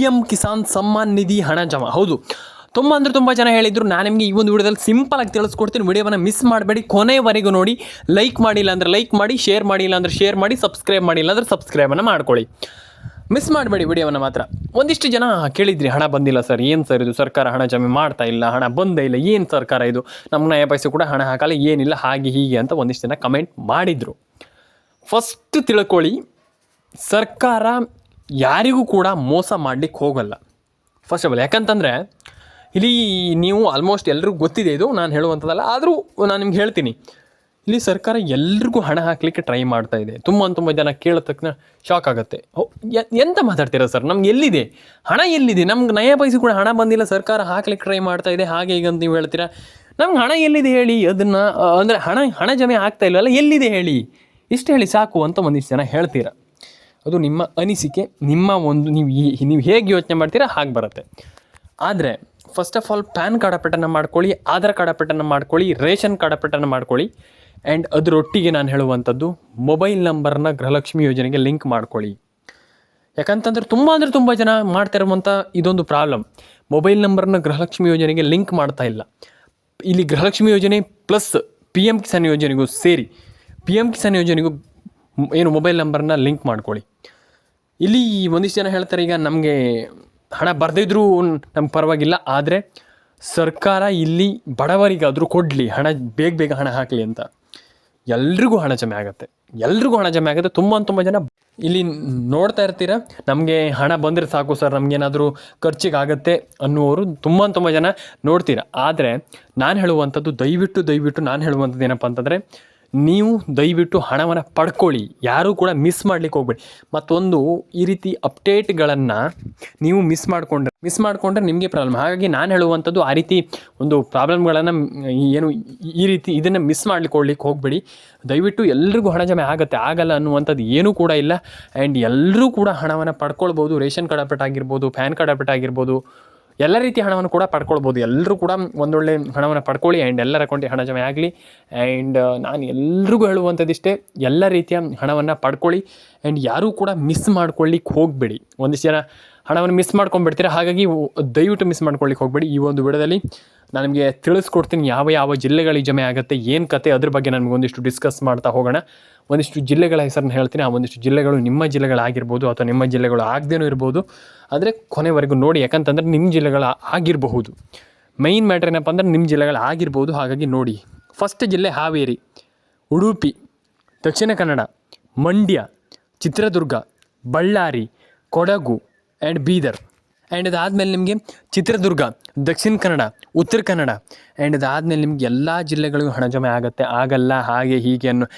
PM Kisan Samman Nidhi ಹಣ ಜಮಾ. ಹೌದು, ತುಂಬ ಜನ ಹೇಳಿದರು. ನಾನು ನಿಮಗೆ ಈ ಒಂದು ವಿಡಿಯೋದಲ್ಲಿ ಸಿಂಪಲಾಗಿ ತಿಳಿಸ್ಕೊಡ್ತೀನಿ. ವಿಡಿಯೋವನ್ನು ಮಿಸ್ ಮಾಡಬೇಡಿ, ಕೊನೆವರೆಗೂ ನೋಡಿ. ಲೈಕ್ ಮಾಡಿಲ್ಲ ಅಂದರೆ ಲೈಕ್ ಮಾಡಿ, ಶೇರ್ ಮಾಡಿಲ್ಲ ಅಂದರೆ ಶೇರ್ ಮಾಡಿ, ಸಬ್ಸ್ಕ್ರೈಬ್ ಮಾಡಿಲ್ಲ ಅಂದರೆ ಸಬ್ಸ್ಕ್ರೈಬನ್ನು ಮಾಡ್ಕೊಳ್ಳಿ. ಮಿಸ್ ಮಾಡಬೇಡಿ ವಿಡಿಯೋವನ್ನು ಮಾತ್ರ. ಒಂದಿಷ್ಟು ಜನ ಕೇಳಿದ್ರಿ, ಹಣ ಬಂದಿಲ್ಲ ಸರ್, ಏನು ಸರ್ ಇದು, ಸರ್ಕಾರ ಹಣ ಜಮೆ ಮಾಡ್ತಾ ಇಲ್ಲ, ಹಣ ಬಂದೇ ಇಲ್ಲ, ಏನು ಸರ್ಕಾರ ಇದು, ನಮ್ಮ ನಯ ಪೈಸೆ ಕೂಡ ಹಣ ಹಾಕಲ್ಲ, ಏನಿಲ್ಲ, ಹಾಗೆ ಹೀಗೆ ಅಂತ ಒಂದಿಷ್ಟು ಜನ ಕಮೆಂಟ್ ಮಾಡಿದರು. ಫಸ್ಟ್ ತಿಳ್ಕೊಳ್ಳಿ, ಸರ್ಕಾರ ಯಾರಿಗೂ ಕೂಡ ಮೋಸ ಮಾಡಲಿಕ್ಕೆ ಹೋಗಲ್ಲ ಫಸ್ಟ್ ಆಫ್ ಆಲ್. ಯಾಕಂತಂದರೆ ಇಲ್ಲಿ ನೀವು ಆಲ್ಮೋಸ್ಟ್ ಎಲ್ರಿಗೂ ಗೊತ್ತಿದೆ, ಇದು ನಾನು ಹೇಳುವಂಥದ್ದಲ್ಲ, ಆದರೂ ನಾನು ನಿಮ್ಗೆ ಹೇಳ್ತೀನಿ. ಇಲ್ಲಿ ಸರ್ಕಾರ ಎಲ್ರಿಗೂ ಹಣ ಹಾಕಲಿಕ್ಕೆ ಟ್ರೈ ಮಾಡ್ತಾ ಇದೆ. ತುಂಬ ಜನ ಕೇಳಿದ ತಕ್ಷಣ ಶಾಕ್ ಆಗುತ್ತೆ. ಎಂತ ಮಾತಾಡ್ತೀರಾ ಸರ್, ನಮ್ಗೆ ಎಲ್ಲಿದೆ ಹಣ, ಎಲ್ಲಿದೆ, ನಮ್ಗೆ ನಯ ಪೈಸೆ ಕೂಡ ಹಣ ಬಂದಿಲ್ಲ, ಸರ್ಕಾರ ಹಾಕ್ಲಿಕ್ಕೆ ಟ್ರೈ ಮಾಡ್ತಾ ಇದೆ, ಹಾಗೆ ಈಗ ಅಂತ ನೀವು ಹೇಳ್ತೀರಾ. ನಮ್ಗೆ ಹಣ ಎಲ್ಲಿದೆ ಹೇಳಿ, ಅದನ್ನು ಅಂದರೆ ಹಣ ಜಮೆ ಆಗ್ತಾ ಇಲ್ಲವಲ್ಲ, ಎಲ್ಲಿದೆ ಹೇಳಿ, ಇಷ್ಟು ಹೇಳಿ ಸಾಕು ಅಂತ ಒಂದಿಷ್ಟು ಜನ ಹೇಳ್ತೀರಾ. ಅದು ನಿಮ್ಮ ಅನಿಸಿಕೆ, ನಿಮ್ಮ ಒಂದು ನೀವು ಹೇಗೆ ಯೋಚನೆ ಮಾಡ್ತೀರಾ ಹಾಗೆ ಬರುತ್ತೆ. ಆದರೆ first of all PAN card ಅಪ್ಡೇಟನ್ನು ಮಾಡ್ಕೊಳ್ಳಿ, ಆಧಾರ್ ಕಾರ್ಡ್ ಅಪ್ಡೇಟನ್ನು ಮಾಡ್ಕೊಳ್ಳಿ, ರೇಷನ್ ಕಾರ್ಡ್ ಅಪ್ಡೇಟನ್ನು ಮಾಡ್ಕೊಳ್ಳಿ. ಆ್ಯಂಡ್ ಅದರೊಟ್ಟಿಗೆ ನಾನು ಹೇಳುವಂಥದ್ದು, ಮೊಬೈಲ್ ನಂಬರ್ನ ಗೃಹಲಕ್ಷ್ಮಿ ಯೋಜನೆಗೆ ಲಿಂಕ್ ಮಾಡ್ಕೊಳ್ಳಿ. ಯಾಕಂತಂದರೆ ತುಂಬ ಜನ ಮಾಡ್ತಿರುವಂಥ ಇದೊಂದು ಪ್ರಾಬ್ಲಮ್, ಮೊಬೈಲ್ ನಂಬರ್ನ ಗೃಹಲಕ್ಷ್ಮಿ ಯೋಜನೆಗೆ ಲಿಂಕ್ ಮಾಡ್ತಾ ಇಲ್ಲ. ಇಲ್ಲಿ ಗೃಹಲಕ್ಷ್ಮಿ ಯೋಜನೆ ಪ್ಲಸ್ PM ಕಿಸಾನ್ ಯೋಜನೆಗೂ ಸೇರಿ, PM ಕಿಸಾನ್ ಯೋಜನೆಗೂ ಏನು ಮೊಬೈಲ್ ನಂಬರ್ನ ಲಿಂಕ್ ಮಾಡ್ಕೊಳ್ಳಿ. ಇಲ್ಲಿ ಒಂದಿಷ್ಟು ಜನ ಹೇಳ್ತಾರೆ, ಈಗ ನಮಗೆ ಹಣ ಬರದಿದ್ರೂ ನಮ್ಗೆ ಪರವಾಗಿಲ್ಲ, ಆದರೆ ಸರ್ಕಾರ ಇಲ್ಲಿ ಬಡವರಿಗಾದರೂ ಕೊಡಲಿ, ಹಣ ಬೇಗ ಹಣ ಹಾಕಲಿ ಅಂತ. ಎಲ್ರಿಗೂ ಹಣ ಜಮೆ ಆಗುತ್ತೆ, ತುಂಬ ಜನ ಇಲ್ಲಿ ನೋಡ್ತಾ ಇರ್ತೀರ. ನಮಗೆ ಹಣ ಬಂದರೆ ಸಾಕು ಸರ್, ನಮಗೇನಾದರೂ ಖರ್ಚಿಗಾಗತ್ತೆ ಅನ್ನುವರು ತುಂಬ ಜನ ನೋಡ್ತೀರ. ಆದರೆ ನಾನು ಹೇಳುವಂಥದ್ದು, ದಯವಿಟ್ಟು ನಾನು ಹೇಳುವಂಥದ್ದು ಏನಪ್ಪ ಅಂತಂದರೆ, ನೀವು ದಯವಿಟ್ಟು ಹಣವನ್ನು ಪಡ್ಕೊಳ್ಳಿ, ಯಾರೂ ಕೂಡ ಮಿಸ್ ಮಾಡಲಿಕ್ಕೆ ಹೋಗ್ಬೇಡಿ. ಮತ್ತೊಂದು, ಈ ರೀತಿ ಅಪ್ಡೇಟ್ಗಳನ್ನು ನೀವು ಮಿಸ್ ಮಾಡಿಕೊಂಡ್ರೆ ನಿಮಗೆ ಪ್ರಾಬ್ಲಮ್. ಹಾಗಾಗಿ ನಾನು ಹೇಳುವಂಥದ್ದು, ಆ ರೀತಿ ಒಂದು ಪ್ರಾಬ್ಲಮ್ಗಳನ್ನು ಏನು ಈ ರೀತಿ ಇದನ್ನು ಮಿಸ್ ಮಾಡ್ಲಿಕ್ಕೆ ಹೋಗಬೇಡಿ. ದಯವಿಟ್ಟು ಎಲ್ರಿಗೂ ಹಣ ಜಮೆ ಆಗಲ್ಲ ಅನ್ನುವಂಥದ್ದು ಏನೂ ಕೂಡ ಇಲ್ಲ. ಆ್ಯಂಡ್ ಎಲ್ಲರೂ ಕೂಡ ಹಣವನ್ನು ಪಡ್ಕೊಳ್ಬೋದು. ರೇಷನ್ ಕಾರ್ಡ್ ಅಪ್ಡೇಟ್ ಆಗಿರ್ಬೋದು, ಪ್ಯಾನ್ ಕಾರ್ಡ್ ಅಪ್ಡೇಟ್ ಆಗಿರ್ಬೋದು, ಎಲ್ಲ ರೀತಿಯ ಹಣವನ್ನು ಕೂಡ ಪಡ್ಕೊಳ್ಬೋದು. ಎಲ್ಲರೂ ಕೂಡ ಒಂದೊಳ್ಳೆ ಹಣವನ್ನು ಪಡ್ಕೊಳ್ಳಿ. ಆ್ಯಂಡ್ ಎಲ್ಲರ ಅಕೌಂಟಿಗೆ ಹಣ ಜಮೆ ಆಗಲಿ. ಆ್ಯಂಡ್ ನಾನು ಎಲ್ರಿಗೂ ಹೇಳುವಂಥದ್ದಿಷ್ಟೇ, ಎಲ್ಲ ರೀತಿಯ ಹಣವನ್ನು ಪಡ್ಕೊಳ್ಳಿ. ಆ್ಯಂಡ್ ಯಾರೂ ಕೂಡ ಮಿಸ್ ಮಾಡ್ಕೊಳ್ಳಿಕ್ಕೆ ಹೋಗಬೇಡಿ. ಒಂದಿಷ್ಟು ಜನ ಹಣವನ್ನು ಮಿಸ್ ಮಾಡ್ಕೊಂಡ್ಬಿಡ್ತೀರ, ಹಾಗಾಗಿ ದಯವಿಟ್ಟು ಮಿಸ್ ಮಾಡ್ಕೊಳ್ಳಿಕ್ಕೆ ಹೋಗಬೇಡಿ. ಈ ಒಂದು ವಿಡಿಯೋದಲ್ಲಿ ನಾನು ನಿಮಗೆ ತಿಳಿಸ್ಕೊಡ್ತೀನಿ ಯಾವ ಜಿಲ್ಲೆಗಳಿಗೆ ಜಮೆ ಆಗುತ್ತೆ, ಏನು ಕತೆ, ಅದ್ರ ಬಗ್ಗೆ ನನಗೆ ಒಂದಿಷ್ಟು ಡಿಸ್ಕಸ್ ಮಾಡ್ತಾ ಹೋಗೋಣ. ಒಂದಿಷ್ಟು ಜಿಲ್ಲೆಗಳ ಹೆಸರನ್ನು ಹೇಳ್ತೀನಿ. ಆ ಒಂದಿಷ್ಟು ಜಿಲ್ಲೆಗಳು ನಿಮ್ಮ ಜಿಲ್ಲೆಗಳಾಗಿರ್ಬೋದು ಅಥವಾ ನಿಮ್ಮ ಜಿಲ್ಲೆಗಳು ಆಗದೇನೂ ಇರ್ಬೋದು. ಆದರೆ ಕೊನೆವರೆಗೂ ನೋಡಿ, ಯಾಕಂತಂದರೆ ನಿಮ್ಮ ಜಿಲ್ಲೆಗಳ ಆಗಿರಬಹುದು. ಮೈನ್ ಮ್ಯಾಟ್ರ್ ಏನಪ್ಪ ಅಂದರೆ ನಿಮ್ಮ ಜಿಲ್ಲೆಗಳು ಆಗಿರ್ಬೋದು, ಹಾಗಾಗಿ ನೋಡಿ. ಫಸ್ಟ್ ಜಿಲ್ಲೆ ಹಾವೇರಿ, ಉಡುಪಿ, ದಕ್ಷಿಣ ಕನ್ನಡ, ಮಂಡ್ಯ, ಚಿತ್ರದುರ್ಗ, ಬಳ್ಳಾರಿ, ಕೊಡಗು ಆ್ಯಂಡ್ ಬೀದರ್. ಆ್ಯಂಡ್ ಅದಾದಮೇಲೆ ನಿಮಗೆ ಚಿತ್ರದುರ್ಗ, ದಕ್ಷಿಣ ಕನ್ನಡ, ಉತ್ತರ ಕನ್ನಡ. ಆ್ಯಂಡ್ ಅದಾದಮೇಲೆ ನಿಮ್ಗೆ ಎಲ್ಲ ಜಿಲ್ಲೆಗಳಿಗೂ ಹಣ ಜಮೆ ಆಗಲ್ಲ, ಹಾಗೆ ಹೀಗೆ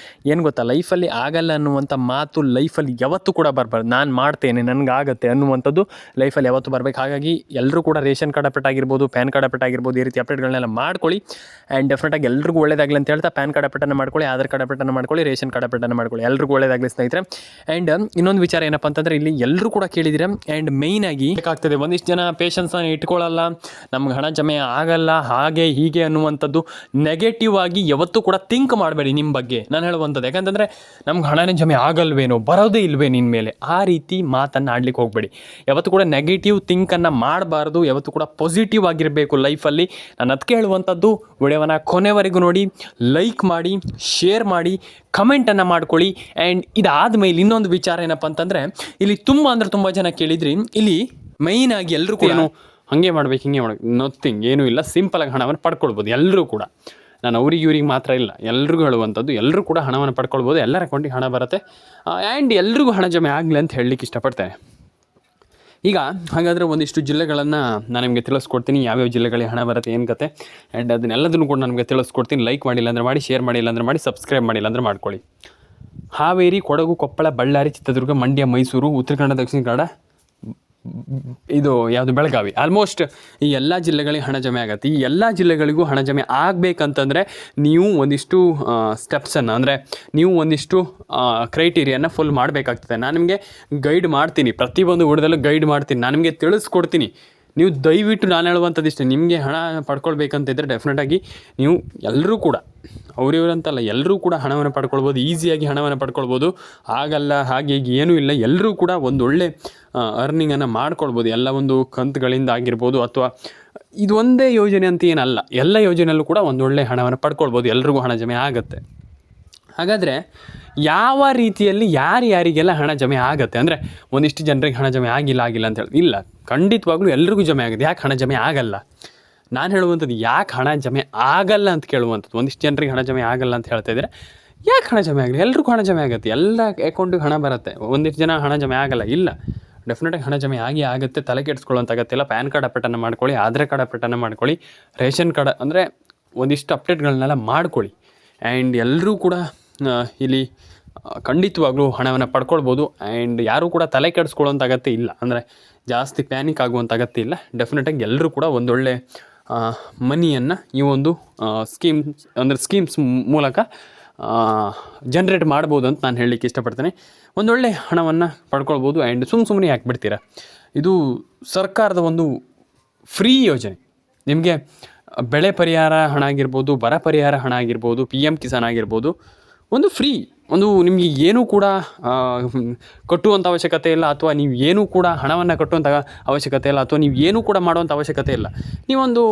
ಏನು ಗೊತ್ತಾ, ಲೈಫಲ್ಲಿ ಆಗಲ್ಲ ಅನ್ನುವಂಥ ಮಾತು ಲೈಫಲ್ಲಿ ಯಾವತ್ತೂ ಕೂಡ ಬರಬಾರ್ದು. ನಾನು ಮಾಡ್ತೇನೆ, ನನಗಾಗತ್ತೆ ಅನ್ನುವಂಥದ್ದು ಲೈಫಲ್ಲಿ ಯಾವತ್ತೂ ಬರಬೇಕು. ಹಾಗಾಗಿ ಎಲ್ಲರೂ ಕೂಡ ರೇಷನ್ ಕಾರ್ಡ್ ಅಪ್ಡೇಟ್ ಆಗಿರ್ಬೋದು, ಪ್ಯಾನ್ ಕಾರ್ಡ್ ಅಪ್ಡೇಟ್ ಆಗಿರ್ಬೋದು, ಈ ರೀತಿ ಅಪ್ಡೇಟ್ಗಳನ್ನೆಲ್ಲ ಮಾಡ್ಕೊಳ್ಳಿ. ಆ್ಯಂಡ್ ಡೆಫಿನೆಟಾಗಿ ಎಲ್ರಿಗೂ ಒಳ್ಳೇದಾಗಲಿ ಅಂತ ಹೇಳ್ತಾ, ಪ್ಯಾನ್ ಕಾರ್ಡ್ ಅಪ್ಡೇಟನ್ನು ಮಾಡ್ಕೊಳ್ಳಿ, ಆಧಾರ್ ಕಾರ್ಡ್ ಅಪ್ಡೇಟನ್ನು ಮಾಡ್ಕೊಳ್ಳಿ, ರೇಷನ್ ಕಾರ್ಡ್ ಅಪ್ಡೇಟನ್ನು ಮಾಡ್ಕೊಳ್ಳಿ. ಎಲ್ರಿಗೂ ಒಳ್ಳೇದಾಗಲಿ ಸ್ನೇಹಿತರೆ. ಆ್ಯಂಡ್ ಇನ್ನೊಂದು ವಿಚಾರ ಏನಪ್ಪ ಅಂತಂದರೆ, ಇಲ್ಲಿ ಎಲ್ಲರೂ ಕೂಡ ಕೇಳಿದ್ದೀರಾ. ಆ್ಯಂಡ್ ಮೇಯ್ನಾಗಿ ಬೇಕಾಗ್ತದೆ, ಒಂದಿಷ್ಟು ಜನ ಪೇಷನ್ಸನ್ನು ಇಟ್ಕೊಳ್ಳಲ್ಲ, ನಮ್ಗೆ ಹಣ ಜಮೆ ಆಗಲ್ಲ, ಹಾಗೆ ಹೀಗೆ ಅನ್ನುವಂಥದ್ದು ನೆಗೆಟಿವ್ ಆಗಿ ಯಾವತ್ತೂ ಕೂಡ ಥಿಂಕ್ ಮಾಡಬೇಡಿ ನಿಮ್ಮ ಬಗ್ಗೆ. ನಾನು ಹೇಳುವಂಥದ್ದು, ಯಾಕಂತಂದರೆ ನಮ್ಗೆ ಹಣನೇ ಜಮೆ ಆಗಲ್ವೇನೋ, ಬರೋದೇ ಇಲ್ವೇ ನಿನ್ನ ಮೇಲೆ, ಆ ರೀತಿ ಮಾತನ್ನು ಆಡ್ಲಿಕ್ಕೆ ಹೋಗಬೇಡಿ. ಯಾವತ್ತೂ ಕೂಡ ನೆಗೆಟಿವ್ ಥಿಂಕನ್ನು ಮಾಡಬಾರ್ದು, ಯಾವತ್ತೂ ಕೂಡ ಪಾಸಿಟಿವ್ ಆಗಿರಬೇಕು ಲೈಫಲ್ಲಿ. ನಾನು ಅದಕ್ಕೆ ಹೇಳುವಂಥದ್ದು, ವಿಡಿಯೋವನ್ನು ಕೊನೆವರೆಗೂ ನೋಡಿ, ಲೈಕ್ ಮಾಡಿ, ಶೇರ್ ಮಾಡಿ, ಕಮೆಂಟನ್ನು ಮಾಡ್ಕೊಳ್ಳಿ. ಆ್ಯಂಡ್ ಇದಾದಮೇಲೆ ಇನ್ನೊಂದು ವಿಚಾರ ಏನಪ್ಪ ಅಂತಂದರೆ, ಇಲ್ಲಿ ತುಂಬ ಜನ ಕೇಳಿದ್ರಿ, ಇಲ್ಲಿ ಮೈನಾಗಿ ಎಲ್ಲರೂ ಕೂಡ ಹಾಗೆ ಮಾಡ್ಬೇಕು, ಹಿಂಗೆ ಮಾಡ್ಬೇಕು, ನಥಿಂಗ್, ಏನೂ ಇಲ್ಲ, ಸಿಂಪಲಾಗಿ ಹಣವನ್ನು ಪಡ್ಕೊಳ್ಬೋದು ಎಲ್ಲರೂ ಕೂಡ. ನಾನು ಇವ್ರಿಗೆ ಮಾತ್ರ ಇಲ್ಲ, ಎಲ್ರಿಗೂ ಹೇಳುವಂಥದ್ದು, ಎಲ್ಲರೂ ಕೂಡ ಹಣವನ್ನು ಪಡ್ಕೊಳ್ಬೋದು, ಎಲ್ಲರ ಅಕೌಂಟಿಗೆ ಹಣ ಬರುತ್ತೆ. ಆ್ಯಂಡ್ ಎಲ್ರಿಗೂ ಹಣ ಜಮೆ ಆಗಲಿ ಅಂತ ಹೇಳಲಿಕ್ಕೆ ಇಷ್ಟಪಡ್ತೇನೆ. ಈಗ ಹಾಗಾದರೆ ಒಂದಿಷ್ಟು ಜಿಲ್ಲೆಗಳನ್ನು ನಾನು ನಿಮಗೆ ತಿಳಿಸ್ಕೊಡ್ತೀನಿ, ಯಾವ್ಯಾವ ಜಿಲ್ಲೆಗಳಿಗೆ ಹಣ ಬರುತ್ತೆ, ಏನು ಕತೆ. ಆ್ಯಂಡ್ ಅದನ್ನೆಲ್ಲದನ್ನು ಕೂಡ ನನಗೆ ತಿಳಿಸ್ಕೊಡ್ತೀನಿ. ಲೈಕ್ ಮಾಡಿಲ್ಲ ಅಂದರೆ ಮಾಡಿ, ಶೇರ್ ಮಾಡಿಲ್ಲ ಅಂದರೆ ಮಾಡಿ, ಸಬ್ಸ್ಕ್ರೈಬ್ ಮಾಡಿಲ್ಲ ಅಂದರೆ ಮಾಡ್ಕೊಳ್ಳಿ. ಹಾವೇರಿ, ಕೊಡಗು, ಕೊಪ್ಪಳ, ಬಳ್ಳಾರಿ, ಚಿತ್ರದುರ್ಗ, ಮಂಡ್ಯ, ಮೈಸೂರು, ಉತ್ತರ ಕನ್ನಡ, ದಕ್ಷಿಣ ಕನ್ನಡ, ಇದು ಯಾವುದು ಬೆಳಗಾವಿ. ಆಲ್ಮೋಸ್ಟ್ ಈ ಎಲ್ಲ ಜಿಲ್ಲೆಗಳಿಗೆ ಹಣ ಜಮೆ ಆಗುತ್ತೆ. ಈ ಎಲ್ಲ ಜಿಲ್ಲೆಗಳಿಗೂ ಹಣ ಜಮೆ ಆಗಬೇಕಂತಂದರೆ ನೀವು ಒಂದಿಷ್ಟು ಸ್ಟೆಪ್ಸನ್ನು, ಅಂದರೆ ನೀವು ಒಂದಿಷ್ಟು ಕ್ರೈಟೀರಿಯಾನ ಫುಲ್ ಮಾಡಬೇಕಾಗ್ತದೆ. ನಾನು ನಿಮಗೆ ಗೈಡ್ ಮಾಡ್ತೀನಿ, ಪ್ರತಿಯೊಂದು ವಿಡಿಯೋದಲ್ಲೂ ಗೈಡ್ ಮಾಡ್ತೀನಿ, ನಾನು ನಿಮಗೆ ತಿಳಿಸ್ಕೊಡ್ತೀನಿ. ನೀವು ದಯವಿಟ್ಟು ನಾನು ಹೇಳುವಂಥದ್ದು ಇಷ್ಟೇ, ನಿಮಗೆ ಹಣ ಪಡ್ಕೊಳ್ಬೇಕಂತಿದ್ದರೆ ಡೆಫಿನೆಟಾಗಿ ನೀವು ಎಲ್ಲರೂ ಕೂಡ ಅವರಿವರಂತಲ್ಲ, ಎಲ್ಲರೂ ಕೂಡ ಹಣವನ್ನು ಪಡ್ಕೊಳ್ಬೋದು, ಈಸಿಯಾಗಿ ಹಣವನ್ನು ಪಡ್ಕೊಳ್ಬೋದು. ಆಗಲ್ಲ ಹಾಗೆ ಹೀಗೆ ಏನೂ ಇಲ್ಲ, ಎಲ್ಲರೂ ಕೂಡ ಒಂದೊಳ್ಳೆ ಅರ್ನಿಂಗನ್ನು ಮಾಡ್ಕೊಳ್ಬೋದು. ಎಲ್ಲ ಒಂದು ಕಂತುಗಳಿಂದ ಆಗಿರ್ಬೋದು, ಅಥವಾ ಇದು ಒಂದೇ ಯೋಜನೆ ಅಂತ ಏನಲ್ಲ, ಎಲ್ಲ ಯೋಜನೆಯಲ್ಲೂ ಕೂಡ ಒಂದೊಳ್ಳೆ ಹಣವನ್ನು ಪಡ್ಕೊಳ್ಬೋದು, ಎಲ್ರಿಗೂ ಹಣ ಜಮೆ ಆಗುತ್ತೆ. ಹಾಗಾದರೆ ಯಾವ ರೀತಿಯಲ್ಲಿ ಯಾರಿಗೆಲ್ಲ ಹಣ ಜಮೆ ಆಗುತ್ತೆ ಅಂದರೆ, ಒಂದಿಷ್ಟು ಜನರಿಗೆ ಹಣ ಜಮೆ ಆಗಿಲ್ಲ ಅಂತ ಹೇಳಿ ಇಲ್ಲ, ಖಂಡಿತವಾಗ್ಲೂ ಎಲ್ರಿಗೂ ಜಮೆ ಆಗುತ್ತೆ. ಯಾಕೆ ಹಣ ಜಮೆ ಆಗಲ್ಲ? ನಾನು ಹೇಳುವಂಥದ್ದು ಯಾಕೆ ಹಣ ಜಮೆ ಆಗಲ್ಲ ಅಂತ ಕೇಳುವಂಥದ್ದು. ಒಂದಿಷ್ಟು ಜನರಿಗೆ ಹಣ ಜಮೆ ಆಗಲ್ಲ ಅಂತ ಹೇಳ್ತಾ ಇದ್ದಾರೆ, ಯಾಕೆ ಹಣ ಜಮೆ ಆಗಲಿ? ಎಲ್ರಿಗೂ ಹಣ ಜಮೆ ಆಗುತ್ತೆ, ಎಲ್ಲ ಅಕೌಂಟಿಗೆ ಹಣ ಬರುತ್ತೆ. ಒಂದಿಷ್ಟು ಜನ ಹಣ ಜಮೆ ಆಗಲ್ಲ, ಇಲ್ಲ, ಡೆಫಿನೆಟಾಗಿ ಹಣ ಜಮೆ ಆಗುತ್ತೆ. ತಲೆ ಕೆಡಿಸ್ಕೊಳ್ಳೋಂಥ ಅಗತ್ಯ. ಪ್ಯಾನ್ ಕಾರ್ಡ್ ಅಪ್ಡೇಟನ್ನು ಮಾಡ್ಕೊಳ್ಳಿ, ಆಧಾರ್ ಕಾರ್ಡ್ ಅಪ್ಡೇಟನ್ನು ಮಾಡ್ಕೊಳ್ಳಿ, ರೇಷನ್ ಕಾರ್ಡ್ ಅಂದರೆ ಒಂದಿಷ್ಟು ಅಪ್ಡೇಟ್ಗಳನ್ನೆಲ್ಲ ಮಾಡ್ಕೊಳ್ಳಿ. ಆ್ಯಂಡ್ ಎಲ್ಲರೂ ಕೂಡ ಇಲ್ಲಿ ಖಂಡಿತವಾಗ್ಲೂ ಹಣವನ್ನು ಪಡ್ಕೊಳ್ಬೋದು. ಆ್ಯಂಡ್ ಯಾರೂ ಕೂಡ ತಲೆ ಕೆಡಿಸ್ಕೊಳ್ಳೋಂಥ ಅಗತ್ಯ ಇಲ್ಲ, ಅಂದರೆ ಜಾಸ್ತಿ ಪ್ಯಾನಿಕ್ ಆಗುವಂಥ ಅಗತ್ಯ ಇಲ್ಲ. ಡೆಫಿನೆಟಾಗಿ ಎಲ್ಲರೂ ಕೂಡ ಒಂದೊಳ್ಳೆ ಮನಿಯನ್ನು ಈ ಒಂದು ಸ್ಕೀಮ್ಸ್ ಮೂಲಕ ಜನ್ರೇಟ್ ಮಾಡ್ಬೋದು ಅಂತ ನಾನು ಹೇಳಲಿಕ್ಕೆ ಇಷ್ಟಪಡ್ತೇನೆ. ಒಂದೊಳ್ಳೆ ಹಣವನ್ನು ಪಡ್ಕೊಳ್ಬೋದು. ಆ್ಯಂಡ್ ಸುಮ್ಮನೆ ಯಾಕೆ ಬಿಡ್ತೀರಾ? ಇದು ಸರ್ಕಾರದ ಒಂದು ಫ್ರೀ ಯೋಜನೆ. ನಿಮಗೆ ಬೆಳೆ ಪರಿಹಾರ ಹಣ ಆಗಿರ್ಬೋದು, ಬರ ಪರಿಹಾರ ಹಣ ಆಗಿರ್ಬೋದು, PM ಕಿಸಾನ್ ಆಗಿರ್ಬೋದು, ಒಂದು ಫ್ರೀ, ಒಂದು ನಿಮಗೆ ಏನೂ ಕೂಡ ಕಟ್ಟುವಂಥ ಅವಶ್ಯಕತೆ ಇಲ್ಲ, ಅಥವಾ ನೀವು ಏನೂ ಕೂಡ ಹಣವನ್ನು ಕಟ್ಟುವಂಥ ಅವಶ್ಯಕತೆ ಇಲ್ಲ, ಅಥವಾ ನೀವು ಏನೂ ಕೂಡ ಮಾಡುವಂಥ ಅವಶ್ಯಕತೆ ಇಲ್ಲ. ನೀವೊಂದು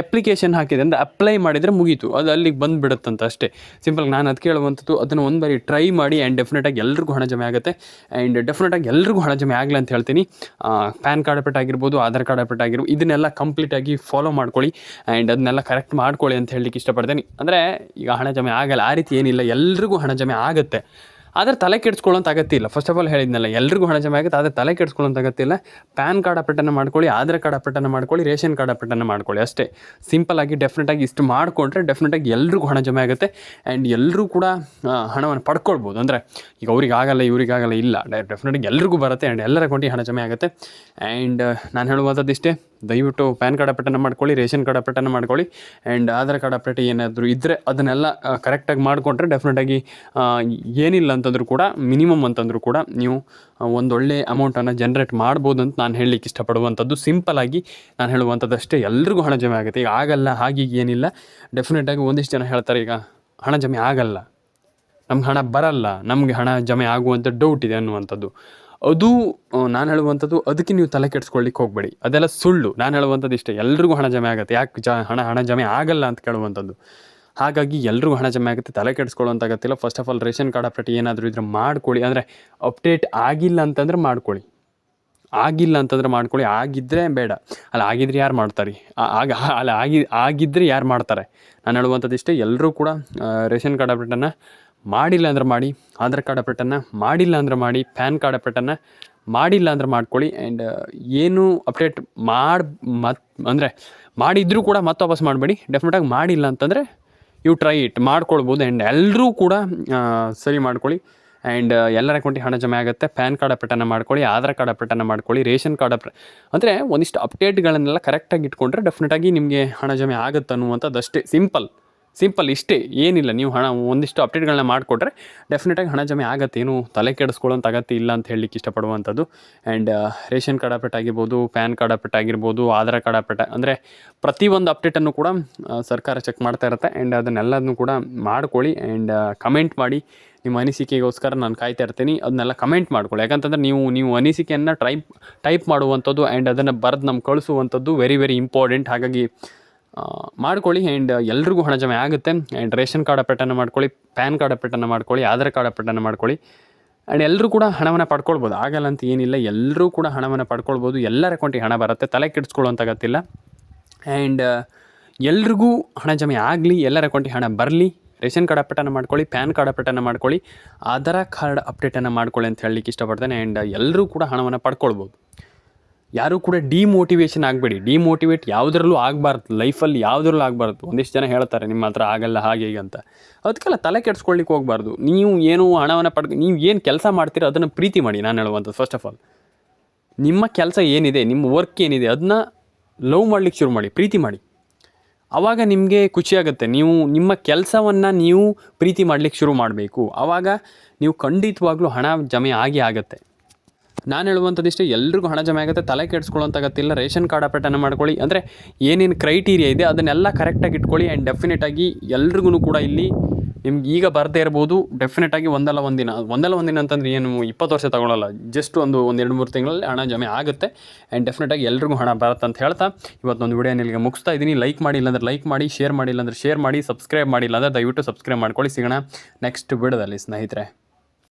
ಅಪ್ಲಿಕೇಶನ್ ಹಾಕಿದೆ ಅಂದರೆ ಅಪ್ಲೈ ಮಾಡಿದರೆ ಮುಗೀತು, ಅದು ಅಲ್ಲಿಗೆ ಬಂದುಬಿಡುತ್ತಂತ ಅಷ್ಟೇ. ಸಿಂಪಲ್. ನಾನು ಅದಕ್ಕೆ ಹೇಳುವಂಥದ್ದು, ಅದನ್ನು ಒಂದು ಬಾರಿ ಟ್ರೈ ಮಾಡಿ. ಆ್ಯಂಡ್ ಡೆಫಿನೆಟಾಗಿ ಎಲ್ರಿಗೂ ಹಣ ಜಮೆ ಆಗುತ್ತೆ. ಆ್ಯಂಡ್ ಡೆಫಿನೆಟಾಗಿ ಎಲ್ರಿಗೂ ಹಣ ಜಮೆ ಆಗಲಿ ಅಂತ ಹೇಳ್ತೀನಿ. ಪ್ಯಾನ್ ಕಾರ್ಡ್ ಅಪ್ಡೇಟ್ ಆಗಿರ್ಬೋದು, ಆಧಾರ್ ಕಾರ್ಡ್ ಅಪ್ಡೇಟ್ ಆಗಿರ್ಬೋದು, ಇದನ್ನೆಲ್ಲ ಕಂಪ್ಲೀಟಾಗಿ ಫಾಲೋ ಮಾಡ್ಕೊಳ್ಳಿ. ಆ್ಯಂಡ್ ಅದನ್ನೆಲ್ಲ ಕರೆಕ್ಟ್ ಮಾಡ್ಕೊಳ್ಳಿ ಅಂತ ಹೇಳಲಿಕ್ಕೆ ಇಷ್ಟಪಡ್ತೀನಿ. ಅಂದರೆ ಈಗ ಹಣ ಜಮೆ ಆಗಲ್ಲ ಆ ರೀತಿ ಏನಿಲ್ಲ, ಎಲ್ರಿಗೂ ಹಣ ಜಮೆ ಆಗುತ್ತೆ. ಆದರೆ ತಲೆ ಕೆಡಿಸ್ಕೊಳ್ಳೋಂಥ ಅಗತ್ಯ ಇಲ್ಲ. ಫಸ್ಟ್ ಆಫ್ ಆಲ್ ಹೇಳಿದ್ನಲ್ಲ, ಎಲ್ರಿಗೂ ಹಣ ಜಮೆ ಆಗುತ್ತೆ, ಆದರೆ ತಲೆ ಕೆಡಿಸ್ಕೊಳ್ಳೋಂಥ ಅಗತ್ಯ ಇಲ್ಲ. ಪ್ಯಾನ್ ಕಾರ್ಡ್ ಅಪ್ಡೇಟನ್ನು ಮಾಡ್ಕೊಳ್ಳಿ, ಆಧಾರ್ ಕಾರ್ಡ್ ಅಪ್ಡೇಟನ್ನು ಮಾಡ್ಕೊಳ್ಳಿ, ರೇಷನ್ ಕಾರ್ಡ್ ಅಪ್ಡೇಟನ್ನು ಮಾಡ್ಕೊಳ್ಳಿ, ಅಷ್ಟೇ. ಸಿಂಪಲ್ಲಾಗಿ ಡೆಫಿನೆಟಾಗಿ ಇಷ್ಟು ಮಾಡಿಕೊಂಡ್ರೆ ಡೆಫಿನೆಟಾಗಿ ಎಲ್ರಿಗೂ ಹಣ ಜಮೆ ಆಗುತ್ತೆ. ಆ್ಯಂಡ್ ಎಲ್ಲರೂ ಕೂಡ ಹಣವನ್ನು ಪಡ್ಕೊಳ್ಬೋದು. ಅಂದರೆ ಈಗ ಅವ್ರಿಗಾಗಲ್ಲ ಇವರಿಗಾಗಲ್ಲ ಇಲ್ಲ, ಡೆಫಿನೆಟಾಗಿ ಎಲ್ರಿಗೂ ಬರುತ್ತೆ. ಆ್ಯಂಡ್ ಎಲ್ಲರ ಅಕೌಂಟಿಗೆ ಹಣ ಜಮೆ ಆಗುತ್ತೆ. ಆ್ಯಂಡ್ ನಾನು ಹೇಳುವಂಥದ್ದು ಇಷ್ಟೇ, ದಯವಿಟ್ಟು ಪ್ಯಾನ್ ಕಾರ್ಡ್ ಅಪ್ಡೇಟನ್ನು ಮಾಡ್ಕೊಳ್ಳಿ, ರೇಷನ್ ಕಾರ್ಡ್ ಅಪ್ಡೇಟನ್ನು ಮಾಡ್ಕೊಳ್ಳಿ. ಆ್ಯಂಡ್ ಆಧಾರ್ ಕಾರ್ಡ್ ಅಪ್ಡೇಟ್ ಏನಾದರೂ ಇದ್ದರೆ ಅದನ್ನೆಲ್ಲ ಕರೆಕ್ಟಾಗಿ ಮಾಡಿಕೊಂಡ್ರೆ ಡೆಫಿನೆಟಾಗಿ ಏನಿಲ್ಲ ಅಂತಂದರೂ ಕೂಡ, ಮಿನಿಮಮ್ ಅಂತಂದರೂ ಕೂಡ ನೀವು ಒಂದೊಳ್ಳೆ ಅಮೌಂಟನ್ನು ಜನ್ರೇಟ್ ಮಾಡ್ಬೋದು ಅಂತ ನಾನು ಹೇಳಲಿಕ್ಕೆ ಇಷ್ಟಪಡುವಂಥದ್ದು. ಸಿಂಪಲ್ಲಾಗಿ ನಾನು ಹೇಳುವಂಥದ್ದು ಅಷ್ಟೇ, ಎಲ್ರಿಗೂ ಹಣ ಜಮೆ ಆಗುತ್ತೆ. ಈಗ ಆಗಲ್ಲ ಹಾಗೀಗೆ ಏನಿಲ್ಲ. ಡೆಫಿನೆಟಾಗಿ ಒಂದಿಷ್ಟು ಜನ ಹೇಳ್ತಾರೆ, ಈಗ ಹಣ ಜಮೆ ಆಗಲ್ಲ, ನಮ್ಗೆ ಹಣ ಬರಲ್ಲ, ನಮಗೆ ಹಣ ಜಮೆ ಆಗುವಂಥ ಡೌಟ್ ಇದೆ ಅನ್ನುವಂಥದ್ದು. ಅದು ನಾನು ಹೇಳುವಂಥದ್ದು, ಅದಕ್ಕೆ ನೀವು ತಲೆ ಕೆಡಿಸ್ಕೊಳ್ಳಿಕ್ಕೆ ಹೋಗಬೇಡಿ, ಅದೆಲ್ಲ ಸುಳ್ಳು. ನಾನು ಹೇಳುವಂಥದ್ದು ಇಷ್ಟೇ, ಎಲ್ರಿಗೂ ಹಣ ಜಮೆ ಆಗುತ್ತೆ. ಯಾಕೆ ಹಣ ಜಮೆ ಆಗಲ್ಲ ಅಂತ ಕೇಳುವಂಥದ್ದು. ಹಾಗಾಗಿ ಎಲ್ರಿಗೂ ಹಣ ಜಮೆ ಆಗುತ್ತೆ, ತಲೆ ಕೆಡಿಸ್ಕೊಳ್ಳೋಂಥ ಅಗತ್ಯ. First of all ration card update ಏನಾದರೂ ಇದ್ರೆ ಮಾಡ್ಕೊಳ್ಳಿ. ಅಂದರೆ ಅಪ್ಡೇಟ್ ಆಗಿಲ್ಲ ಅಂತಂದರೆ ಮಾಡ್ಕೊಳ್ಳಿ, ಆಗಿಲ್ಲ ಅಂತಂದರೆ ಮಾಡ್ಕೊಳ್ಳಿ. ಆಗಿದ್ದರೆ ಬೇಡ. ಅಲ್ಲ, ಆಗಿದ್ರೆ ಯಾರು ಮಾಡ್ತಾರೆ? ಆಗಿದ್ದರೆ ಯಾರು ಮಾಡ್ತಾರೆ? ನಾನು ಹೇಳುವಂಥದ್ದು ಇಷ್ಟೇ, ಎಲ್ಲರೂ ಕೂಡ ರೇಷನ್ ಕಾರ್ಡ್ ಅಪ್ಡೇಟನ್ನು ಮಾಡಿಲ್ಲ ಅಂದ್ರೆ ಮಾಡಿ, ಆಧಾರ್ ಕಾರ್ಡ್ ಅಪ್ಡೇಟನ್ನು ಮಾಡಿಲ್ಲ ಅಂದ್ರೆ ಮಾಡಿ, ಪ್ಯಾನ್ ಕಾರ್ಡ್ ಅಪ್ಡೇಟನ್ನು ಮಾಡಿಲ್ಲ ಅಂದ್ರೆ ಮಾಡ್ಕೊಳ್ಳಿ. ಆ್ಯಂಡ್ ಏನು ಅಪ್ಡೇಟ್ ಅಂದರೆ ಮಾಡಿದ್ರೂ ಕೂಡ ಮತ್ತೆ ವಾಪಸ್ ಮಾಡಬೇಡಿ. ಡೆಫಿನೆಟಾಗಿ ಮಾಡಿಲ್ಲ ಅಂತಂದರೆ ಯು ಟ್ರೈ ಇಟ್, ಮಾಡ್ಕೊಳ್ಬೋದು. ಆ್ಯಂಡ್ ಎಲ್ಲರೂ ಕೂಡ ಸರಿ ಮಾಡ್ಕೊಳ್ಳಿ. ಆ್ಯಂಡ್ ಎಲ್ಲರ ಅಕೌಂಟಿಗೆ ಹಣ ಜಮೆ ಆಗುತ್ತೆ. ಪ್ಯಾನ್ ಕಾರ್ಡ್ ಅಪ್ಡೇಟನ್ನು ಮಾಡ್ಕೊಳ್ಳಿ, ಆಧಾರ್ ಕಾರ್ಡ್ ಅಪ್ಡೇಟನ್ನು ಮಾಡ್ಕೊಳ್ಳಿ, ರೇಷನ್ ಕಾರ್ಡ್ ಅಂದರೆ ಒಂದಿಷ್ಟು ಅಪ್ಡೇಟ್ಗಳನ್ನೆಲ್ಲ ಕರೆಕ್ಟಾಗಿ ಇಟ್ಕೊಂಡ್ರೆ ಡೆಫಿನೆಟಾಗಿ ನಿಮಗೆ ಹಣ ಜಮೆ ಆಗುತ್ತೆ ಅನ್ನುವಂಥದ್ದು ಅಷ್ಟೇ. ಸಿಂಪಲ್ ಇಷ್ಟೇ, ಏನಿಲ್ಲ. ನೀವು ಒಂದಿಷ್ಟು ಅಪ್ಡೇಟ್ಗಳನ್ನ ಮಾಡಿಕೊಟ್ರೆ ಡೆಫಿನೆಟಾಗಿ ಹಣ ಜಮೆ ಆಗುತ್ತೆ. ಏನು ತಲೆ ಕೆಡಿಸ್ಕೊಳ್ಳೋಂಥ ಅಗತ್ಯ ಇಲ್ಲ ಅಂತ ಹೇಳಲಿಕ್ಕೆ ಇಷ್ಟಪಡುವಂಥದ್ದು. ಆ್ಯಂಡ್ ರೇಷನ್ ಕಾರ್ಡ್ ಅಪ್ಡೇಟ್ ಆಗಿರ್ಬೋದು, ಪ್ಯಾನ್ ಕಾರ್ಡ್ ಅಪ್ಡೇಟ್ ಆಗಿರ್ಬೋದು, ಆಧಾರ್ ಕಾರ್ಡ್ ಅಪ್ಡೇಟ್, ಅಂದರೆ ಪ್ರತಿಯೊಂದು ಅಪ್ಡೇಟನ್ನು ಕೂಡ ಸರ್ಕಾರ ಚೆಕ್ ಮಾಡ್ತಾ ಇರುತ್ತೆ. ಆ್ಯಂಡ್ ಅದನ್ನೆಲ್ಲದನ್ನು ಕೂಡ ಮಾಡ್ಕೊಳ್ಳಿ. ಆ್ಯಂಡ್ ಕಮೆಂಟ್ ಮಾಡಿ, ನಿಮ್ಮ ಅನಿಸಿಕೆಗೋಸ್ಕರ ನಾನು ಕಾಯ್ತಾ ಇರ್ತೀನಿ. ಅದನ್ನೆಲ್ಲ ಕಮೆಂಟ್ ಮಾಡ್ಕೊಳ್ಳಿ. ಯಾಕಂತಂದರೆ ನೀವು ಅನಿಸಿಕೆಯನ್ನು ಟೈಪ್ ಮಾಡುವಂಥದ್ದು ಆ್ಯಂಡ್ ಅದನ್ನು ಬರೆದು ನಮ್ಗೆ ಕಳಿಸುವಂಥದ್ದು ವೆರಿ ವೆರಿ ಇಂಪಾರ್ಟೆಂಟ್. ಹಾಗಾಗಿ ಮಾಡ್ಕೊಳ್ಳಿ. ಆ್ಯಂಡ್ ಎಲ್ರಿಗೂ ಹಣ ಜಮೆ ಆಗುತ್ತೆ. ಆ್ಯಂಡ್ ರೇಷನ್ ಕಾರ್ಡ್ ಅಪ್ಡೇಟನ್ನು ಮಾಡ್ಕೊಳ್ಳಿ, ಪ್ಯಾನ್ ಕಾರ್ಡ್ ಅಪ್ಡೇಟನ್ನು ಮಾಡ್ಕೊಳ್ಳಿ, ಆಧಾರ್ ಕಾರ್ಡ್ ಅಪ್ಡೇಟನ್ನು ಮಾಡ್ಕೊಳ್ಳಿ. ಆ್ಯಂಡ್ ಎಲ್ಲರೂ ಕೂಡ ಹಣವನ್ನು ಪಡ್ಕೊಳ್ಬೋದು, ಆಗಲ್ಲ ಅಂತ ಏನಿಲ್ಲ. ಎಲ್ಲರೂ ಕೂಡ ಹಣವನ್ನು ಪಡ್ಕೊಳ್ಬೋದು. ಎಲ್ಲರ ಅಕೌಂಟಿಗೆ ಹಣ ಬರುತ್ತೆ, ತಲೆ ಕೆಡಿಸ್ಕೊಳ್ಳೋಂಥ ಅಗತ್ಯಿಲ್ಲ. ಆ್ಯಂಡ್ ಎಲ್ರಿಗೂ ಹಣ ಜಮೆ ಆಗಲಿ, ಎಲ್ಲರ ಅಕೌಂಟಿಗೆ ಹಣ ಬರಲಿ. ರೇಷನ್ ಕಾರ್ಡ್ ಅಪ್ಡೇಟನ್ನು ಮಾಡ್ಕೊಳ್ಳಿ, ಪ್ಯಾನ್ ಕಾರ್ಡ್ ಅಪ್ಡೇಟನ್ನು ಮಾಡ್ಕೊಳ್ಳಿ, ಆಧಾರ್ ಕಾರ್ಡ್ ಅಪ್ಡೇಟನ್ನು ಮಾಡ್ಕೊಳ್ಳಿ ಅಂತ ಹೇಳಲಿಕ್ಕೆ ಇಷ್ಟಪಡ್ತೇನೆ. ಆ್ಯಂಡ್ ಎಲ್ಲರೂ ಕೂಡ ಹಣವನ್ನು ಪಡ್ಕೊಳ್ಬೋದು. ಯಾರೂ ಕೂಡ ಡಿಮೋಟಿವೇಷನ್ ಆಗಬೇಡಿ. ಡಿಮೋಟಿವೇಟ್ ಯಾವುದರಲ್ಲೂ ಆಗಬಾರ್ದು, ಲೈಫಲ್ಲಿ ಯಾವುದರಲ್ಲೂ ಆಗಬಾರ್ದು. ಒಂದಿಷ್ಟು ಜನ ಹೇಳ್ತಾರೆ ನಿಮ್ಮ ಹತ್ರ ಆಗಲ್ಲ ಹಾಗೆ ಹೀಗೆ ಅಂತ. ಅದಕ್ಕೆಲ್ಲ ತಲೆ ಕೆಡಿಸ್ಕೊಳ್ಳಿಕ್ಕೆ ಹೋಗಬಾರ್ದು. ನೀವು ಏನು ಹಣವನ್ನು ನೀವು ಏನು ಕೆಲಸ ಮಾಡ್ತೀರೋ ಅದನ್ನು ಪ್ರೀತಿ ಮಾಡಿ. ನಾನು ಹೇಳುವಂಥದ್ದು ಫಸ್ಟ್ ಆಫ್ ಆಲ್, ನಿಮ್ಮ ಕೆಲಸ ಏನಿದೆ, ನಿಮ್ಮ ವರ್ಕ್ ಏನಿದೆ, ಅದನ್ನ ಲವ್ ಮಾಡಲಿಕ್ಕೆ ಶುರು ಮಾಡಿ, ಪ್ರೀತಿ ಮಾಡಿ. ಆವಾಗ ನಿಮಗೆ ಖುಷಿಯಾಗುತ್ತೆ. ನೀವು ನಿಮ್ಮ ಕೆಲಸವನ್ನು ನೀವು ಪ್ರೀತಿ ಮಾಡಲಿಕ್ಕೆ ಶುರು ಮಾಡಬೇಕು. ಆವಾಗ ನೀವು ಖಂಡಿತವಾಗ್ಲೂ ಹಣ ಜಮೆ ಆಗುತ್ತೆ. ನಾನು ಹೇಳುವಂಥದ್ದಿಷ್ಟೇ, ಎಲ್ರಿಗೂ ಹಣ ಜಮೆ ಆಗುತ್ತೆ, ತಲೆ ಕೆಡಿಸ್ಕೊಳ್ಳೋಂಥ ಅಗತ್ಯ ಇಲ್ಲ. ರೇಷನ್ ಕಾರ್ಡ್ ಅಪ್ಡೇಟನ್ನು ಮಾಡ್ಕೊಳ್ಳಿ. ಅಂದರೆ ಏನೇನು ಕ್ರೈಟೀರಿಯಾ ಇದೆ ಅದನ್ನೆಲ್ಲ ಕರೆಕ್ಟಾಗಿ ಇಟ್ಕೊಳ್ಳಿ. ಆ್ಯಂಡ್ ಡೆಫಿನೆಟಾಗಿ ಎಲ್ರಿಗೂ ಕೂಡ ಇಲ್ಲಿ ನಿಮ್ಗೆ ಈಗ ಬರದೇ ಇರ್ಬೋದು, ಡೆಫಿನೆಟಾಗಿ ಒಂದಲ್ಲ ಒಂದಿನ ಅಂತಂದರೆ ಏನು 20 ವರ್ಷ ತಗೊಳ್ಳಲ್ಲ, ಜಸ್ಟ್ ಒಂದು 2-3 ತಿಂಗಳಲ್ಲಿ ಹಣ ಜಮೆ ಆಗುತ್ತೆ. ಆ್ಯಂಡ್ ಡೆಫಿನೆಟಾಗಿ ಎಲ್ರಿಗೂ ಹಣ ಬರುತ್ತೆ ಅಂತ ಹೇಳ್ತಾ ಇವತ್ತೊಂದು ವಿಡಿಯೋನ ಇಲ್ಲಿಗೆ ಮುಗಿಸ್ತಾ ಇದ್ದೀನಿ. ಲೈಕ್ ಮಾಡಿಲ್ಲ ಅಂದರೆ ಲೈಕ್ ಮಾಡಿ, ಶೇರ್ ಮಾಡಿಲ್ಲ ಅಂದರೆ ಶೇರ್ ಮಾಡಿ, ಸಬ್ಸ್ಕ್ರೈಬ್ ಮಾಡಿಲ್ಲ ಅಂದರೆ ದಯವಿಟ್ಟು ಸಬ್ಸ್ಕ್ರೈಬ್ ಮಾಡ್ಕೊಳ್ಳಿ. ಸಿಗೋಣ ನೆಕ್ಸ್ಟ್ ವಿಡಿಯೋದಲ್ಲಿ ಸ್ನೇಹಿತರೆ.